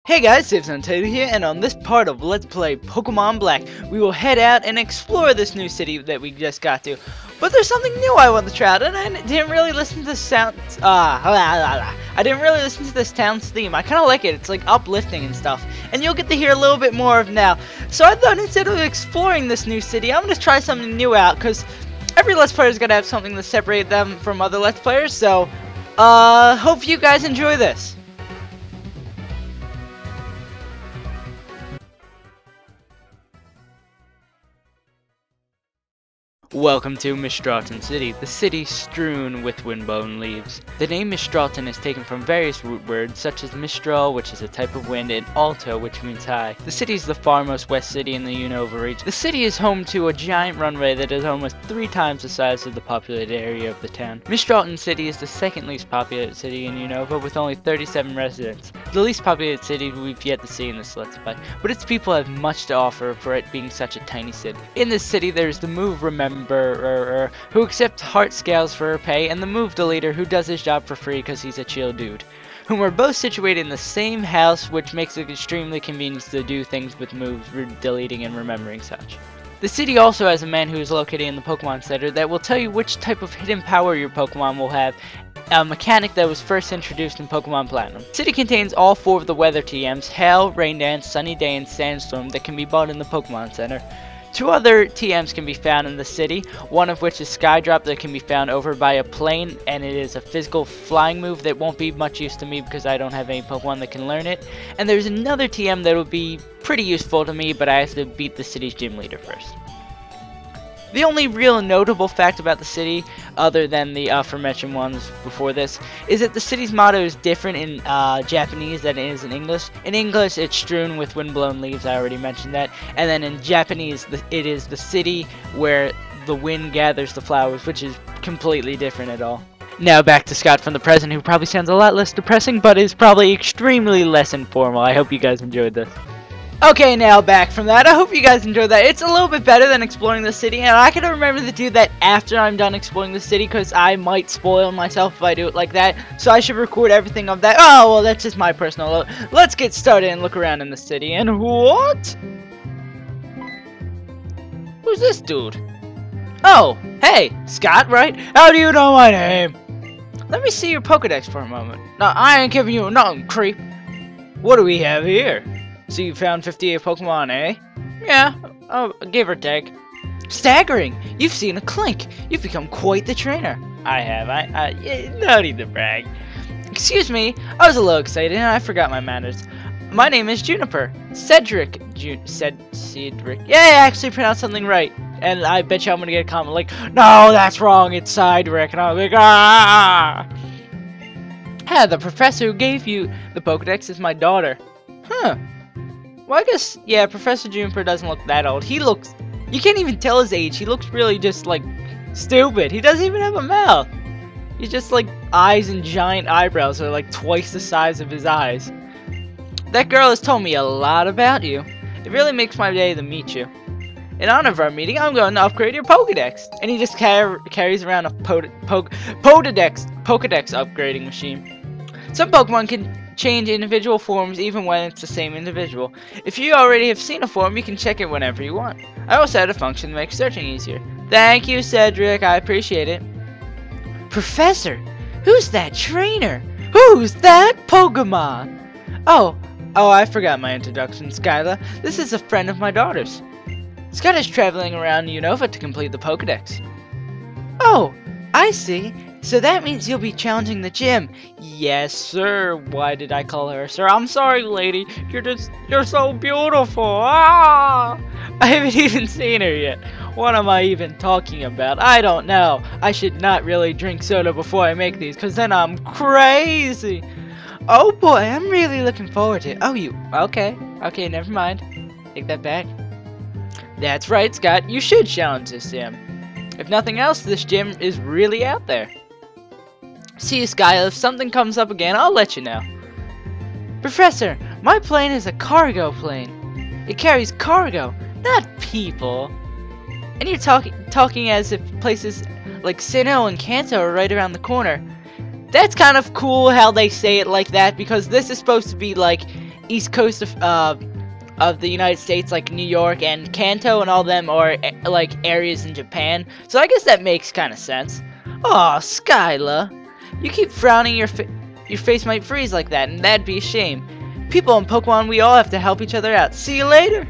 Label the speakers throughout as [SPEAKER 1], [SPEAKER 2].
[SPEAKER 1] Hey guys, SaveAsUntitled here, and on this part of Let's Play Pokemon Black, we will head out and explore this new city that we just got to. But there's something new I want to try out, and I didn't really listen to the sounds. I didn't really listen to this town's theme. I kind of like it. It's like uplifting and stuff, and you'll get to hear a little bit more of now. So I thought instead of exploring this new city, I'm gonna try something new out, because every Let's Player is gonna have something to separate them from other Let's Players. So, hope you guys enjoy this. Welcome to Alton City, the city strewn with windblown leaves. The name Alton is taken from various root words such as Mistral, which is a type of wind, and Alto, which means high. The city is the farmost west city in the Unova region. The city is home to a giant runway that is almost 3 times the size of the populated area of the town. Alton City is the second least populated city in Unova with only 37 residents. The least populated city we've yet to see in this Let's Play, but its people have much to offer for it being such a tiny city. In this city there is the Move Remember who accepts heart scales for her pay, and the Move Deleter who does his job for free because he's a chill dude, whom are both situated in the same house, which makes it extremely convenient to do things with moves, deleting and remembering such. The city also has a man who is located in the Pokemon Center that will tell you which type of hidden power your Pokemon will have, a mechanic that was first introduced in Pokemon Platinum. The city contains all 4 of the weather TMs, Hail, Rain Dance, Sunny Day, and Sandstorm, that can be bought in the Pokemon Center. 2 other TMs can be found in the city, one of which is Skydrop that can be found over by a plane, and it is a physical flying move that won't be much use to me because I don't have any Pokemon that can learn it. And there's another TM that will be pretty useful to me, but I have to beat the city's gym leader first. The only real notable fact about the city, other than the aforementioned ones before this, is that the city's motto is different in Japanese than it is in English. In English, it's strewn with windblown leaves, I already mentioned that. And then in Japanese, it is the city where the wind gathers the flowers, which is completely different at all. Now back to Scott from the present, who probably sounds a lot less depressing, but is probably extremely less informal. I hope you guys enjoyed this. Okay, now back from that. I hope you guys enjoyed that. It's a little bit better than exploring the city, and I can remember to do that after I'm done exploring the city, because I might spoil myself if I do it like that. So I should record everything of that. Oh, well, that's just my personal look. Let's get started and look around in the city. And what? Who's this dude? Oh, hey, Scott, right? How do you know my name? Let me see your Pokedex for a moment. No, I ain't giving you nothing, creep. What do we have here? So you found 58 Pokemon, eh? Yeah, give or take. Staggering! You've seen a Clink! You've become quite the trainer. I have. No need to brag. Excuse me, I was a little excited and I forgot my manners. My name is Juniper. Cedric. Cedric. Yeah, I actually pronounced something right. And I bet you I'm gonna get a comment like, no, that's wrong, it's Cedric. And I'm like, ah! Ah, the professor who gave you the Pokedex is my daughter. Huh. Well, I guess, yeah, Professor Juniper doesn't look that old. He looks, you can't even tell his age. He looks really just, like, stupid. He doesn't even have a mouth. He's just, like, eyes and giant eyebrows are, like, twice the size of his eyes. That girl has told me a lot about you. It really makes my day to meet you. In honor of our meeting, I'm going to upgrade your Pokedex. And he just carries around a Pokedex upgrading machine. Some Pokemon can change individual forms even when it's the same individual. If you already have seen a form, you can check it whenever you want. I also add a function to make searching easier. Thank you, Cedric. I appreciate it. Professor, who's that trainer? Who's that Pokemon? Oh, I forgot my introduction, Skyla. This is a friend of my daughter's. Scott is traveling around Unova to complete the Pokedex. Oh, I see. So that means you'll be challenging the gym. Yes, sir. Why did I call her sir? I'm sorry, lady. You're so beautiful. Ah! I haven't even seen her yet. What am I even talking about? I don't know. I should not really drink soda before I make these, because then I'm crazy. Oh boy, I'm really looking forward to it. Oh, you. Okay, never mind. Take that back. That's right, Scott. You should challenge this gym. If nothing else, this gym is really out there. See you, Skyla. If something comes up again, I'll let you know. Professor, my plane is a cargo plane. It carries cargo, not people. And you're talking as if places like Sinnoh and Kanto are right around the corner. That's kind of cool how they say it like that, because this is supposed to be like east coast of the United States, like New York and Kanto and all them are like areas in Japan. So I guess that makes kind of sense. Aw, Skyla, you keep frowning, your face might freeze like that, and that'd be a shame. People in Pokemon, we all have to help each other out. See you later.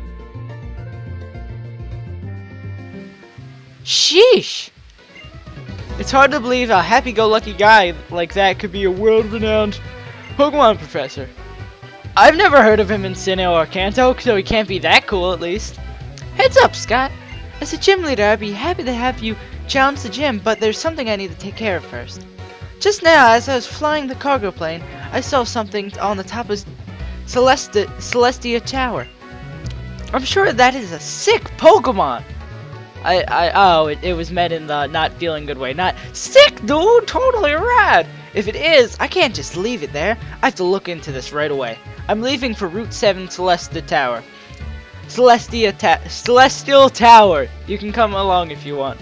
[SPEAKER 1] Sheesh. It's hard to believe a happy-go-lucky guy like that could be a world-renowned Pokemon professor. I've never heard of him in Sinnoh or Kanto, so he can't be that cool at least. Heads up, Scott. As a gym leader, I'd be happy to have you challenge the gym, but there's something I need to take care of first. Just now, as I was flying the cargo plane, I saw something on the top of Celestia Tower. I'm sure that is a sick Pokemon. It was meant in the not feeling good way. Not sick, dude, totally rad. If it is, I can't just leave it there. I have to look into this right away. I'm leaving for Route 7 Celestia Tower. Celestial Tower. You can come along if you want.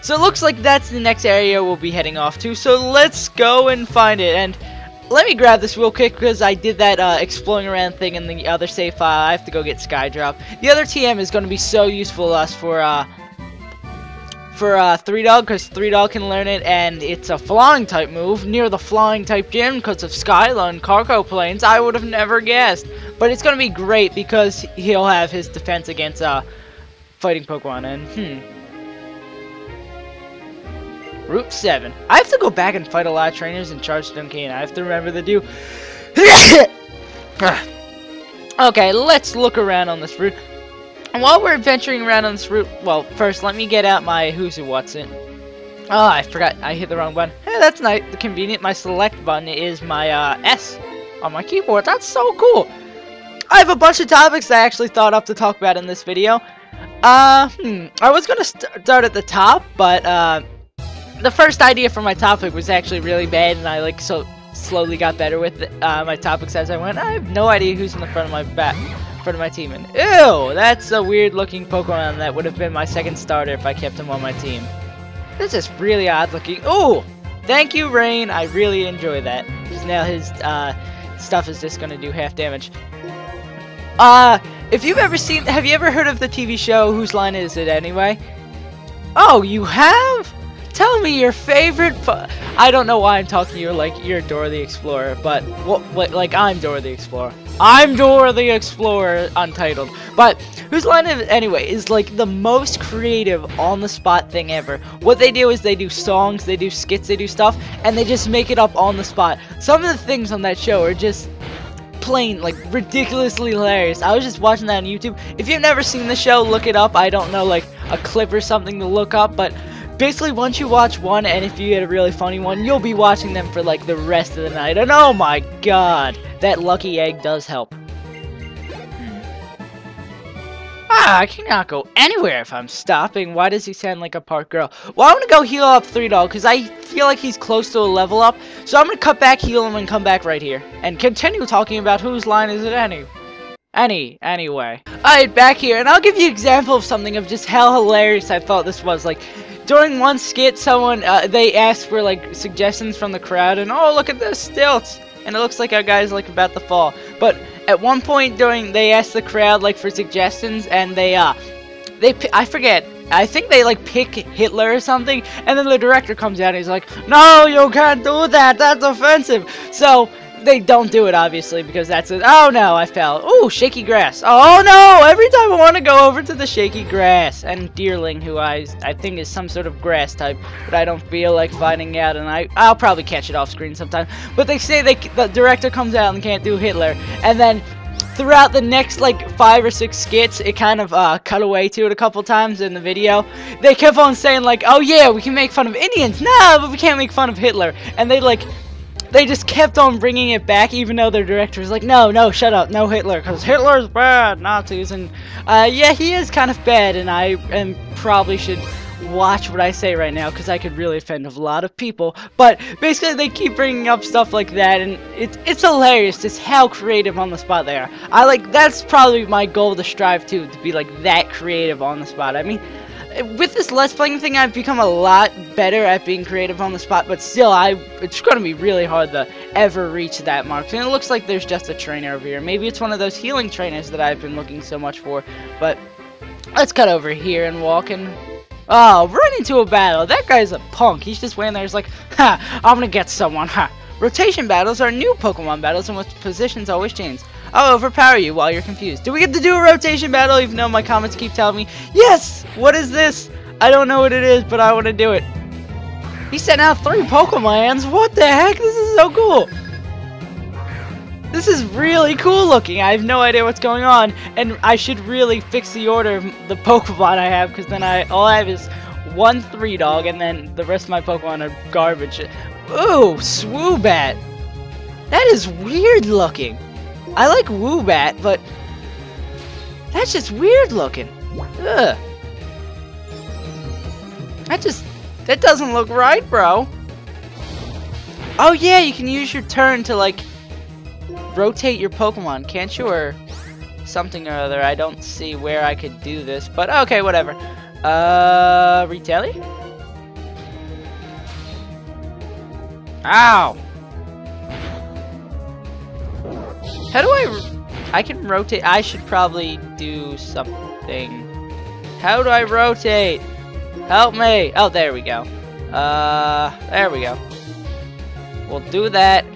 [SPEAKER 1] So it looks like that's the next area we'll be heading off to. So let's go and find it. And let me grab this real quick because I did that exploring around thing in the other save file. I have to go get Skydrop. The other TM is going to be so useful to us for 3-Dog, because 3-Dog can learn it, and it's a flying type move near the flying type gym because of Skyla and cargo planes. I would have never guessed. But it's going to be great because he'll have his defense against fighting Pokemon. And Route 7. I have to go back and fight a lot of trainers and charge them Kaine. I have to remember to do. Okay, let's look around on this route. And while we're adventuring around on this route, well, first let me get out my Who's Who What's It. Oh, I forgot. I hit the wrong button. Hey, that's nice. Convenient. My select button is my S on my keyboard. That's so cool. I have a bunch of topics I actually thought up to talk about in this video. I was gonna start at the top, but the first idea for my topic was actually really bad, and I so slowly got better with my topics as I went. I have no idea who's in the front of my team, and ew, that's a weird looking Pokemon that would have been my second starter if I kept him on my team. This is really odd looking. Oh, thank you, Rain. I really enjoy that. Because now his stuff is just gonna do half damage. If you've ever seen, have you ever heard of the TV show Whose Line Is It Anyway? Oh, you have? Tell me your favorite. I don't know why I'm talking to you like you're Dora the Explorer, but like I'm Dora the Explorer. I'm Dora the Explorer, Untitled. But Whose Line Is It Anyway is like the most creative on-the-spot thing ever. What they do is they do songs, they do skits, they do stuff, and they just make it up on the spot. Some of the things on that show are just plain, like, ridiculously hilarious. I was just watching that on YouTube. If you've never seen the show, look it up. I don't know, like, a clip or something to look up, but basically, once you watch one, and if you get a really funny one, you'll be watching them for, like, the rest of the night. And oh my god, that lucky egg does help. I cannot go anywhere if I'm stopping. Why does he sound like a park girl? Well, I'm gonna go heal up 3-Dog, because I feel like he's close to a level up. So I'm gonna cut back, heal him, and come back right here. And continue talking about Whose Line Is It Anyway. Alright, back here, and I'll give you an example of something of just how hilarious I thought this was. Like, during one skit, someone, they asked for, like, suggestions from the crowd, and, oh, look at this, stilts! And it looks like our guy's, like, about to fall. But at one point they asked the crowd, like, for suggestions, and I forget, I think they, like, pick Hitler or something, and then the director comes out and he's like, no, you can't do that, that's offensive! So, they don't do it, obviously, because that's it. Oh no, I fell. Ooh, shaky grass. Oh no, every time I want to go over to the shaky grass. And Deerling, who I think is some sort of grass type, but I don't feel like finding out, and I'll probably catch it off screen sometime. But they say the director comes out and can't do Hitler, and then throughout the next, like, 5 or 6 skits, it kind of cut away to it a couple times in the video. They kept on saying, like, oh yeah, we can make fun of Indians. No, but we can't make fun of Hitler. And they just kept on bringing it back, even though their director was like, no, shut up, no Hitler, because Hitler's bad, Nazis, and, yeah, he is kind of bad, and I probably should watch what I say right now, because I could really offend a lot of people, but basically they keep bringing up stuff like that, and it's hilarious just how creative on the spot they are. That's probably my goal to strive to be, like, that creative on the spot. I mean, with this Let's Playing thing, I've become a lot better at being creative on the spot, but still, it's going to be really hard to ever reach that mark. And it looks like there's just a trainer over here. Maybe it's one of those healing trainers that I've been looking so much for, but let's cut over here and walk and... Oh, run into a battle. That guy's a punk. He's just waiting there. He's like, ha, I'm gonna get someone, ha. Rotation battles are new Pokemon battles in which positions always change. I'll overpower you while you're confused. Do we get to do a rotation battle even though my comments keep telling me, yes! What is this? I don't know what it is, but I want to do it. He sent out 3 Pokemons. What the heck? This is so cool. This is really cool looking. I have no idea what's going on, and I should really fix the order of the Pokemon I have, because then all I have is 1 3-dog, and then the rest of my Pokemon are garbage. Ooh, Swoobat. That is weird looking. I like Woobat, but that's just weird looking. Ugh. That doesn't look right, bro. Oh yeah, you can use your turn to like rotate your Pokemon, can't you? Or something or other. I don't see where I could do this, but okay, whatever. Retailer? Ow! How do I can rotate? I should probably do something. How do I rotate? Help me! Oh, there we go. There we go. We'll do that.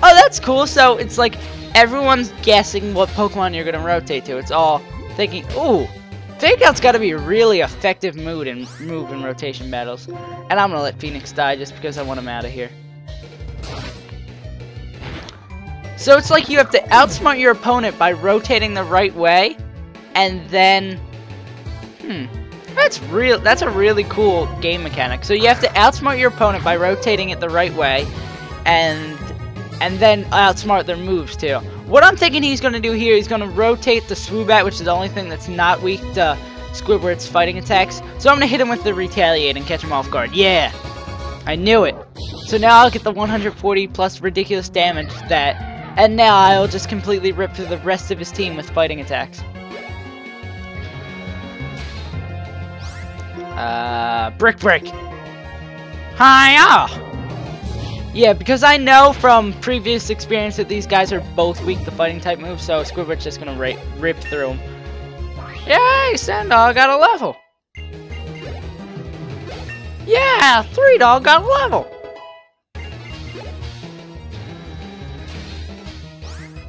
[SPEAKER 1] Oh, that's cool. So it's like everyone's guessing what Pokemon you're gonna rotate to. It's all thinking, ooh, Fake Out's gotta be a really effective move in rotation battles. And I'm gonna let Phoenix die just because I want him out of here. So it's like you have to outsmart your opponent by rotating the right way, and then, that's a really cool game mechanic. So you have to outsmart your opponent by rotating it the right way, and then outsmart their moves too. What I'm thinking he's gonna do here, he's gonna rotate the Swoobat, which is the only thing that's not weak to Squidward's fighting attacks. So I'm gonna hit him with the Retaliate and catch him off guard. Yeah, I knew it. So now I'll get the 140 plus ridiculous damage that. And now I'll just completely rip through the rest of his team with fighting attacks. Brick. Hiya! Yeah, because I know from previous experience that these guys are both weak to fighting type moves, so Squidward's just gonna rip through them. Yay, Sandog got a level! Yeah, 3-dog got a level!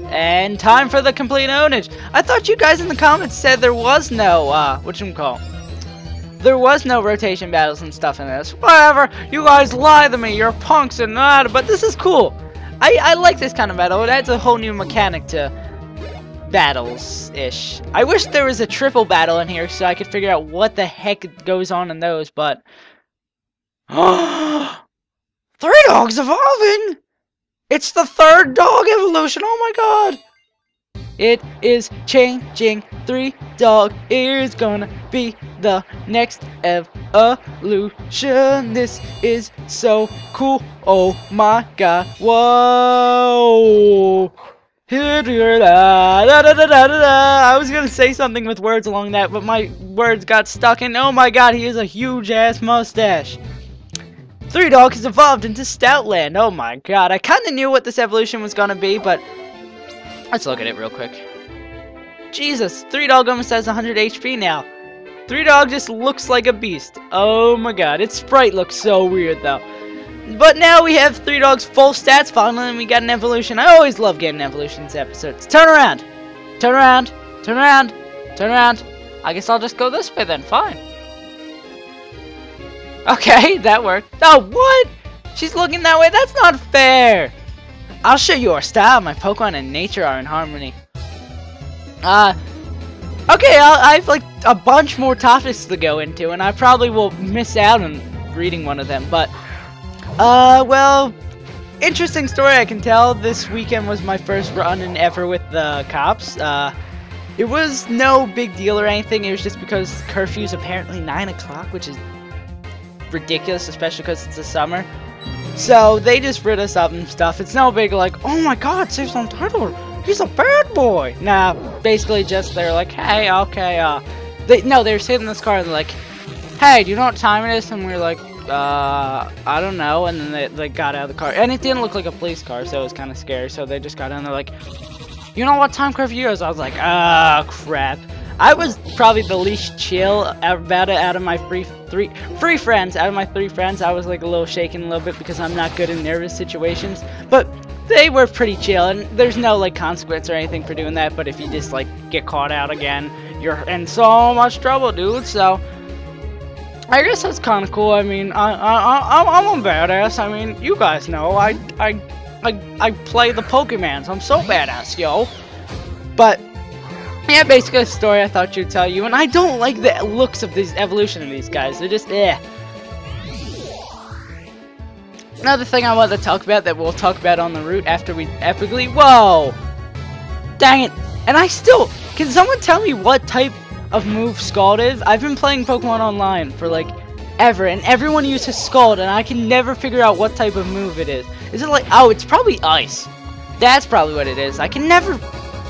[SPEAKER 1] And time for the complete ownage. I thought you guys in the comments said there was no, there was no rotation battles and stuff in this. Whatever, you guys lie to me, you're punks and that, but this is cool. I like this kind of battle. It adds a whole new mechanic to battles-ish. I wish there was a triple battle in here so I could figure out what the heck goes on in those, but... 3 dogs evolving! It's the 3rd dog evolution, oh my god! It is changing. 3-dog is gonna be the next evolution. This is so cool, oh my god, whoa! I was gonna say something with words along that, but my words got stuck in, oh my god, he has a huge ass mustache! 3-dog has evolved into Stoutland. Oh my god, I kinda knew what this evolution was gonna be, but let's look at it real quick. Jesus, 3-dog almost has 100 HP now. 3-dog just looks like a beast. Oh my god, its sprite looks so weird though. But now we have 3-dog's full stats finally, and we got an evolution. I always love getting evolutions episodes. Turn around! Turn around! Turn around! Turn around! I guess I'll just go this way then, fine. Okay, that worked. Oh, what? She's looking that way? That's not fair! I'll show you our style. My Pokemon and nature are in harmony. Okay, I have like a bunch more topics to go into, and I probably will miss out on reading one of them, but, well, interesting story I can tell. This weekend was my first run-in ever with the cops. It was no big deal or anything. It was just because curfew's apparently 9 o'clock, which is ridiculous, especially because it's the summer. So they just rid us up and stuff. It's no big like, oh my god, SaveAsUntitled, he's a bad boy. Nah, basically just they're like, hey, okay, they were sitting in this car and they're like, hey, do you know what time it is? And we were like, I don't know. And then they got out of the car. And it didn't look like a police car, so it was kind of scary. So they just got in. They're like, you know what time curfew is? I was like, ah, crap. I was probably the least chill about it out of my three friends. Out of my 3 friends, I was like a little shaken a little bit because I'm not good in nervous situations. But they were pretty chill, and there's no like consequence or anything for doing that. But if you just like get caught out again, you're in so much trouble, dude. So I guess that's kind of cool. I mean, I'm a badass. I mean, you guys know I play the Pokemons. I'm so badass, yo. But yeah, basically a story I thought you'd tell you, and I don't like the looks of this evolution of these guys. They're just Another thing I want to talk about that we'll talk about on the route after we epically. Whoa! Dang it! And can someone tell me what type of move Scald is? I've been playing Pokemon Online for like ever, and everyone uses Scald, and I can never figure out what type of move it is. Is it like, oh, it's probably Ice. That's probably what it is.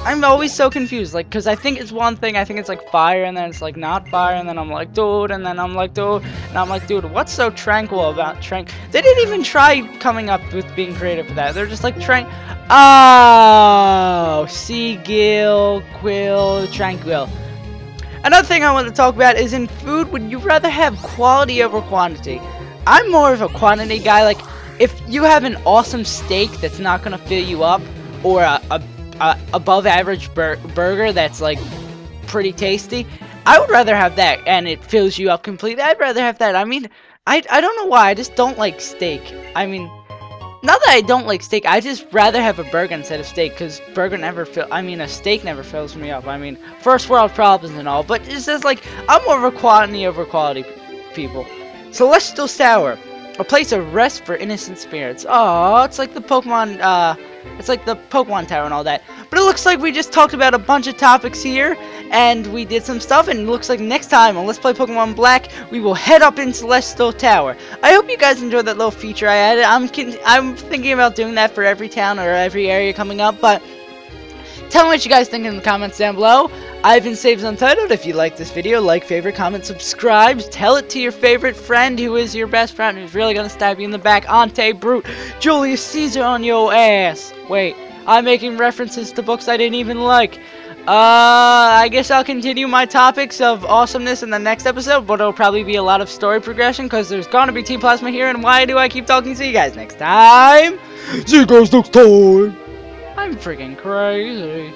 [SPEAKER 1] I'm always so confused, like, because I think it's one thing, I think it's like fire, and then it's like not fire, and then I'm like, dude, and then I'm like, dude, and I'm like, dude, what's so tranquil about They didn't even try coming up with being creative for that. They're just like, oh, Seagull, Quill, Tranquil. Another thing I want to talk about is in food, would you rather have quality over quantity? I'm more of a quantity guy. Like, if you have an awesome steak that's not going to fill you up, or a above average burger that's like pretty tasty, I would rather have that, and it fills you up completely. I'd rather have that. I mean, I don't know why, I just don't like steak. I mean, not that I don't like steak, I just rather have a burger instead of steak, because a steak never fills me up. I mean, first world problems and all, but it's just like, I'm more of a quantity over quality people. Celestial Tower, a place of rest for innocent spirits. Oh, it's like the Pokemon, Tower and all that. But it looks like we just talked about a bunch of topics here, and we did some stuff, and it looks like next time on Let's Play Pokemon Black, we will head up in Celestial Tower. I hope you guys enjoyed that little feature I added. I'm thinking about doing that for every town or every area coming up, but tell me what you guys think in the comments down below. I've been SaveAsUntitled. If you like this video, like, favorite, comment, subscribe. Tell it to your favorite friend who is your best friend who's really gonna stab you in the back. Ante Brute, Julius Caesar on your ass. Wait, I'm making references to books I didn't even like. I guess I'll continue my topics of awesomeness in the next episode, but it'll probably be a lot of story progression because there's gonna be Team Plasma here, and why do I keep talking? See you guys next time. See you guys next time. I'm freaking crazy.